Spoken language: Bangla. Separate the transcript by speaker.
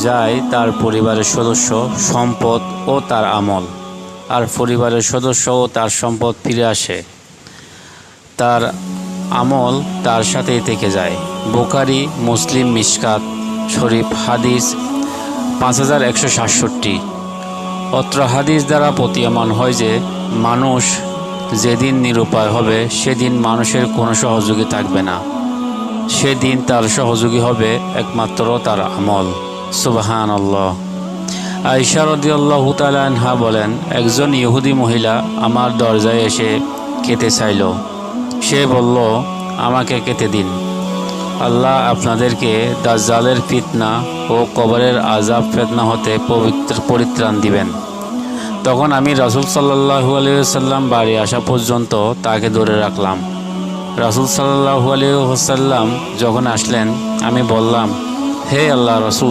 Speaker 1: যায় তার পরিবারের সদস্য, সম্পদ ও তার আমল, আর পরিবারের সদস্য ও তার সম্পদ ফিরে আসে, তার আমল তার সাথেই থেকে যায়। বুখারী, মুসলিম, মিশকাত শরীফ হাদিস 5167। অত্র হাদিস দ্বারা প্রতীয়মান হয় যে মানুষ যেদিন নিরুপায় হবে সেদিন মানুষের কোনো সহযোগী থাকবে না, সেদিন তার সহযোগী হবে একমাত্র তার আমল। সুবহানাল্লাহ। আয়েশা রাদিয়াল্লাহু তাআলা আনহা বলেন, একজন ইহুদি মহিলা আমার দরজায় এসে খেতে চাইল। সে বলল, আমাকে খেতে দিন, আল্লাহ আপনাদেরকে দাজ্জালের ফিতনা ও কবরের আযাব ফিতনা হতে পরিত্রাণ দিবেন। তখন আমি রাসূল সাল্লাল্লাহু আলাইহি ওয়াসাল্লাম বাড়ি আসা পর্যন্ত তাকে ধরে রাখলাম। রাসূল সাল্লাল্লাহু আলাইহি ওয়াসাল্লাম যখন আসলেন, আমি বললাম, হে আল্লাহ রাসূল